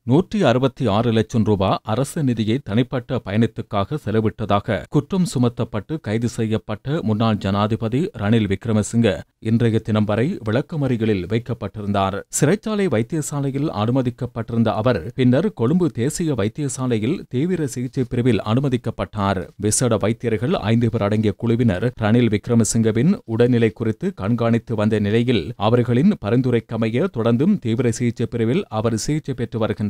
166 லட்சம் ரூபாய் அரசு நிதியை தனிப்பட்ட பயணத்துக்காக செலவிட்டதாக குற்றம் சுமத்தப்பட்டு கைது செய்யப்பட்ட முன்னாள் ஜனாதிபதி ரணில் விக்ரமசிங்க இன்றைய தினம் வரை விளக்கமறியலில் வைக்கப்பட்டிருந்தார். சிறைச்சாலை வைத்தியசாலையில் அனுமதிக்கப்பட்டிருந்த அவர் பின்னர் கொழும்பு தேசிய வைத்தியசாலையில் தீவிர சிகிச்சை பிரிவில் அனுமதிக்கப்பட்டார். விசேட வைத்தியர்கள் 5 பேர் அடங்கிய குழுவினர் ரணில் விக்ரமசிங்கவின் உடல்நிலை குறித்து கண்காணித்து வந்த நிலையில் அவர்களின் பரிந்துரைக்கமைய தொடர்ந்தும் தீவிர சிகிச்சை பிரிவில் அவர் சிகிச்சை பெற்று வருகின்றார்.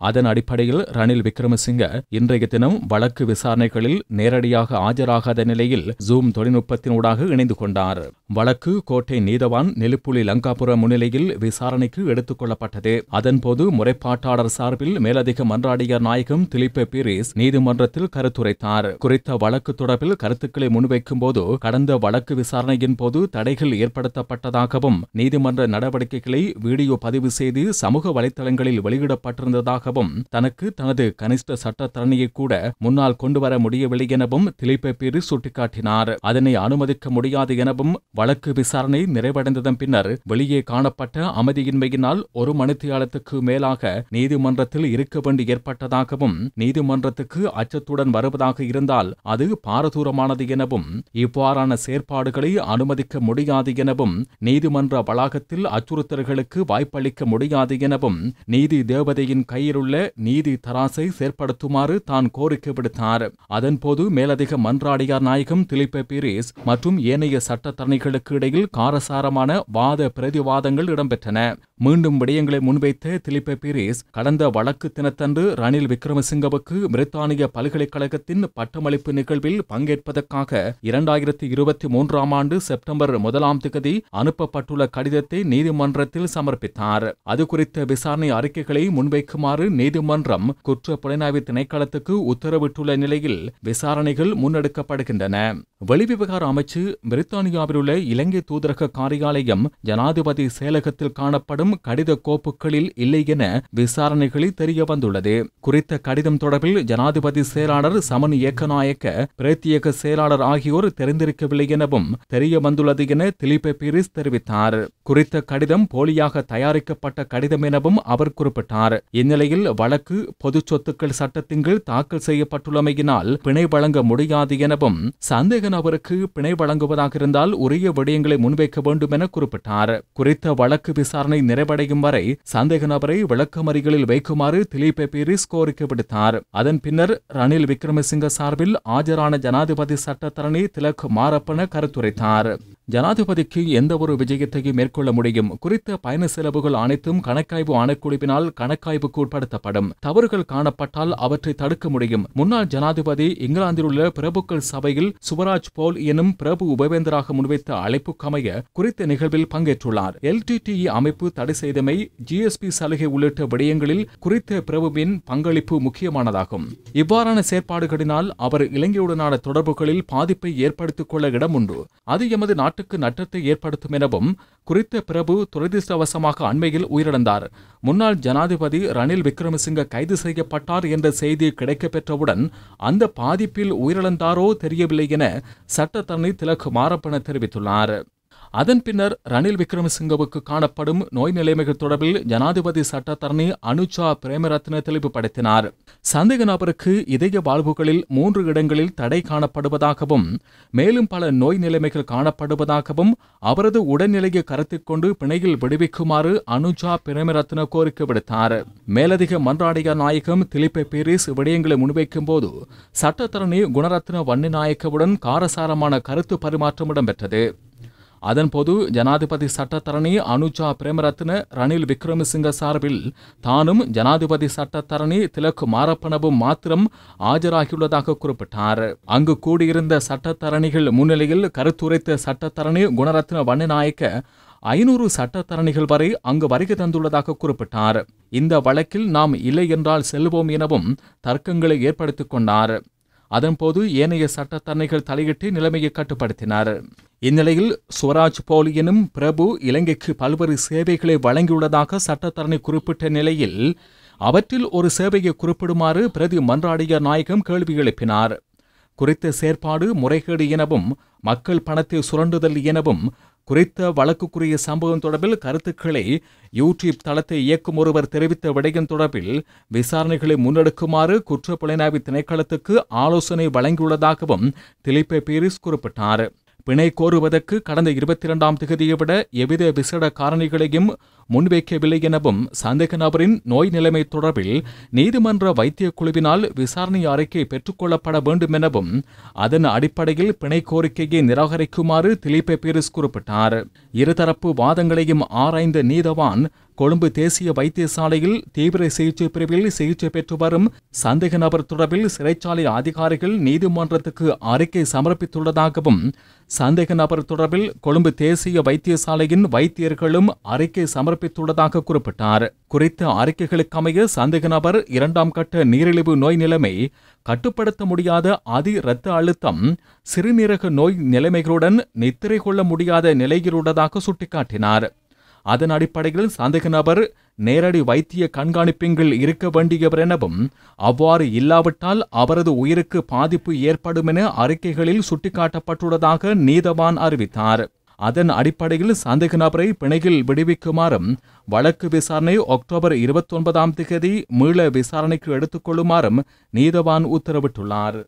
அதன் அடிப்படையில் ரணில் விக்ரமசிங்க இன்றைய தினம் வழக்கு விசாரணைகளில் நேரடியாக ஆஜராகாத நிலையில் ஜூம் தொழில்நுட்பத்தினூடாக இணைந்து கொண்டார். வழக்கு கோட்டை நீதவான் நெலுப்புலி லங்காபுர முன்னிலையில் விசாரணைக்கு எடுத்துக் கொள்ளப்பட்டது. அதன்போது முறைப்பாட்டாளர் சார்பில் மேலதிக மன்றாடியார் நாயகம் திலிப்ப பீரிஸ் நீதிமன்றத்தில் கருத்துரைத்தார். குறித்த வழக்கு தொடர்பில் கருத்துக்களை முன்வைக்கும் போது கடந்த வழக்கு விசாரணையின் போது தடைகள் ஏற்படுத்தப்பட்டதாகவும் நீதிமன்ற நடவடிக்கைகளை வீடியோ பதிவு செய்து சமூக வலைதளங்களில் வெளியிடப்பட்டிருந்ததாகவும் தனக்கு தனது கனிஷ்ட சட்டத்தரணியை கூட முன்னால் கொண்டுவர முடியவில்லை எனவும் திலிப்ப பீரிஸ் சுட்டிக்காட்டினார். அதனை அனுமதிக்க முடியாது எனவும் வழக்கு விசாரணை நிறைவடைந்ததன் பின்னர் வெளியே காணப்பட்ட அமைதியின்மையினால் 1 மணித்தியாலத்துக்கு மேலாக நீதிமன்றத்தில் இருக்க வேண்டி ஏற்பட்டதாகவும் நீதிமன்றத்துக்கு அச்சத்துடன் வருவதாக இருந்தால் அது பாரதூரமானது எனவும் இவ்வாறான செயற்பாடுகளை அனுமதிக்க முடியாது எனவும் நீதிமன்ற வளாகத்தில் அச்சுறுத்தல்களுக்கு வாய்ப்பளிக்க முடியாது எனவும் நீதி தேவதையின் கையிலுள்ள நீதி தராசை செயற்படுத்துமாறு தான் கோரிக்கை விடுத்தார். அதன்போது மேலதிக மன்றாடியார் நாயகம் திலிப்ப பீரிஸ் மற்றும் ஏனைய சட்டத்தரணிகளுக்கு இடையில் காரசாரமான வாத பிரதிவாதங்கள் இடம்பெற்றன. மீண்டும் விடயங்களை முன்வைத்த திலிப்ப பீரிஸ் கடந்த வழக்கு தினத்தன்று ரணில் விக்ரமசிங்கவுக்கு பிரித்தானிய பல்கலைக்கழகத்தின் பட்டமளிப்பு நிகழ்வில் பங்கேற்பதற்காக 2023ஆம் ஆண்டு செப்டம்பர் 1ஆம் தேதி அனுப்பப்பட்டுள்ள கடிதத்தை நீதிமன்றத்தில் சமர்ப்பித்தார். அது குறித்த விசாரணை அறிக்கைகளை முன்வைக்குமாறு நீதிமன்றம் குற்ற புலனாய்வு திணைக்களத்துக்கு உத்தரவிட்டுள்ள நிலையில் விசாரணைகள் முன்னெடுக்கப்படுகின்றன. வெளிவிவகார அமைச்சு பிரித்தானியாவில் உள்ள இலங்கை தூதரக காரியாலயம் ஜனாதிபதி செயலகத்தில் காணப்படும் கடித கோப்புகளில் இல்லை என விசாரணைகளில் தெரிய வந்துள்ளது. குறித்த கடிதம் தொடர்பில் ஜனாதிபதி செயலாளர் சமன் ஏக்கநாயக்க பிரத்யேக செயலாளர் ஆகியோர் தெரிந்திருக்கவில்லை எனவும் தெரிய வந்துள்ளது என திலிப்ப பீரிஸ் தெரிவித்தார். குறித்த கடிதம் போலியாக தயாரிக்கப்பட்ட கடிதம் எனவும் அவர் குறிப்பிட்டார். இந்நிலையில் வழக்கு பொது சொத்துக்கள் சட்டத்தின் கீழ் தாக்கல் செய்யப்பட்டுள்ளமையினால் பிணை வழங்க முடியாது எனவும் சந்தேக நபருக்கு பிணை வழங்குவதாக இருந்தால் உரிய விடயங்களை முன்வைக்க வேண்டும் என குறிப்பிட்டார். குறித்த வழக்கு விசாரணை நிறைவடையும் வரை சந்தேக நபரை விளக்கமறியலில் வைக்குமாறு திலிப்ப பீரிஸ் கோரிக்கை விடுத்தார். அதன் பின்னர் ரணில் விக்ரமசிங்க சார்பில் ஆஜரான ஜனாதிபதி சட்டத்தரணி திலக் மாரப்பன கருத்துரைத்தார். ஜனாதிபதிக்கு எந்த ஒரு விஜயத்தையும் மேற்கொள்ள முடியும். குறித்த பயண செலவுகள் அனைத்தும் கணக்காய்வு ஆணைக்குழுவினால் கணக்காய்வுக்கு உட்படுத்தப்படும். தவறுகள் காணப்பட்டால் அவற்றை தடுக்க முடியும். முன்னாள் ஜனாதிபதி இங்கிலாந்தில் உள்ள பிரபுக்கள் சபையில் சுவராஜ் போல் எனும் பிரபு உபவேந்தராக முன்வைத்த அழைப்புக்கமைய குறித்த நிகழ்வில் பங்கேற்றுள்ளார். LTTE அமைப்பு தடை செய்தமை, GSP சலுகை உள்ளிட்ட விடயங்களில் குறித்த பிரபுவின் பங்களிப்பு முக்கியமானதாகும். இவ்வாறான செயற்பாடுகளினால் அவர் இலங்கையுடனான தொடர்புகளில் பாதிப்பை ஏற்படுத்திக் கொள்ள இடம் உண்டு. அது எமது நாட்டுக்கு நட்டத்தை ஏற்படுத்தும் எனவும் குறித்த பிரபு துரதிர்ஷ்டவசமாக அண்மையில் உயிரிழந்தார். முன்னாள் ஜனாதிபதி ரணில் விக்ரமசிங்க கைது செய்யப்பட்டார் என்ற செய்தி கிடைக்கப்பெற்றவுடன் அந்த பாதிப்பில் உயிரிழந்தாரோ தெரியவில்லை என சட்டத்தரணி திலக் மாரப்பன தெரிவித்துள்ளார். அதன் பின்னர் ரணில் விக்ரமசிங்கவுக்கு காணப்படும் நோய் நிலைமைகள் தொடர்பில் ஜனாதிபதி சட்டத்தரணி அனுஜா பிரேமரத்ன தெளிவுபடுத்தினார். சந்தேக நபருக்கு இதய வாழ்வுகளில் 3 இடங்களில் தடை காணப்படுவதாகவும் மேலும் பல நோய் நிலைமைகள் காணப்படுவதாகவும் அவரது உடல்நிலையை கருத்தில் கொண்டு பிணையில் விடுவிக்குமாறு அனுஜா பிரேமரத்ன கோரிக்கை விடுத்தார். மேலதிக மன்றாடியார் நாயகம் திலிப்ப பீரிஸ் விடயங்களை முன்வைக்கும் போது சட்டத்தரணி குணரத்ன வன்னிநாயக்கவுடன் காரசாரமான கருத்து பரிமாற்றம் இடம்பெற்றது. அதன்போது ஜனாதிபதி சட்டத்தரணி அனுஜா பிரேமரத்ன ரணில் விக்ரமசிங்க சார்பில் தானும் ஜனாதிபதி சட்டத்தரணி திலக் மாரப்பனவும் மாத்திரம் ஆஜராகியுள்ளதாக குறிப்பிட்டார். அங்கு கூடியிருந்த சட்டத்தரணிகள் முன்னிலையில் கருத்துரைத்த சட்டத்தரணி குணரத்ன வன்னிநாயக்க 500 சட்டத்தரணிகள் வரை அங்கு வருகை தந்துள்ளதாக குறிப்பிட்டார். இந்த வழக்கில் நாம் இல்லை என்றால் செல்வோம் எனவும் தர்க்கங்களை ஏற்படுத்திக் கொண்டார். அதன்போது ஏனைய சட்டத்தரணிகள் தலையிட்டு நிலைமையை கட்டுப்படுத்தினார். இந்நிலையில் சுவராஜ் போல் எனும் பிரபு இலங்கைக்கு பல்வேறு சேவைகளை வழங்கியுள்ளதாக சட்டத்தரணி குறிப்பிட்ட நிலையில் அவற்றில் ஒரு சேவையை குறிப்பிடுமாறு பிரதி மன்றாடியார் நாயகம் கேள்வி எழுப்பினார். குறித்த செயற்பாடு முறைகேடு எனவும் மக்கள் பணத்தை சுரண்டுதல் எனவும் குறித்த வழக்குக்குரிய சம்பவம் தொடர்பில் கருத்துக்களை யூடியூப் தளத்தை இயக்கும் ஒருவர் தெரிவித்த விடயம் தொடர்பில் விசாரணைகளை முன்னெடுக்குமாறு குற்றப்புலனாய்வு திணைக்களத்துக்கு ஆலோசனை வழங்கியுள்ளதாகவும் திலீப பீரிஸ் குறிப்பிட்டார். பிணை கோருவதற்கு கடந்த 22ஆம் தேதியை விட எவ்வித விசேட காரணிகளையும் முன்வைக்கவில்லை எனவும் சந்தேக நபரின் நோய் நிலைமை தொடர்பில் நீதிமன்ற வைத்திய குழுவினால் விசாரணை அறிக்கை பெற்றுக்கொள்ளப்பட வேண்டும் எனவும் அதன் அடிப்படையில் பிணை கோரிக்கையை நிராகரிக்குமாறு திலீப பீரிஸ் குறிப்பிட்டார். இருதரப்பு வாதங்களையும் ஆராய்ந்த நீதவான் கொழும்பு தேசிய வைத்தியசாலையில் தீவிர சிகிச்சை பிரிவில் சிகிச்சை பெற்று வரும் சந்தேக நபர் தொடர்பில் சிறைச்சாலை அதிகாரிகள் நீதிமன்றத்துக்கு அறிக்கை சமர்ப்பித்துள்ளதாகவும் சந்தேக நபர் தொடர்பில் கொழும்பு தேசிய வைத்தியசாலையின் வைத்தியர்களும் அறிக்கை சமர்ப்பித்துள்ளதாக குறிப்பிட்டார். குறித்த அறிக்கைகளுக்கமைய சந்தேக நபர் 2ஆம் கட்ட நீரிழிவு நோய் நிலைமை, கட்டுப்படுத்த முடியாத அதி இரத்த அழுத்தம், சிறுநீரக நோய் நிலைமைகளுடன் நித்திரை கொள்ள முடியாத நிலையிலுள்ளதாக சுட்டிக்காட்டினார். அதன் அடிப்படையில் சந்தேக நபர் நேரடி வைத்திய கண்காணிப்பில் இருக்க வேண்டியவர் எனவும் அவ்வாறு இல்லாவிட்டால் அவரது உயிருக்கு பாதிப்பு ஏற்படும் என அறிக்கைகளில் சுட்டிக்காட்டப்பட்டுள்ளதாக நீதவான் அறிவித்தார். அதன் அடிப்படையில் சந்தேக நபரை பிணையில் விடுவிக்குமாறும் வழக்கு விசாரணை அக்டோபர் 29ஆம் தேதி மீள விசாரணைக்கு எடுத்துக் கொள்ளுமாறும் நீதவான் உத்தரவிட்டுள்ளார்.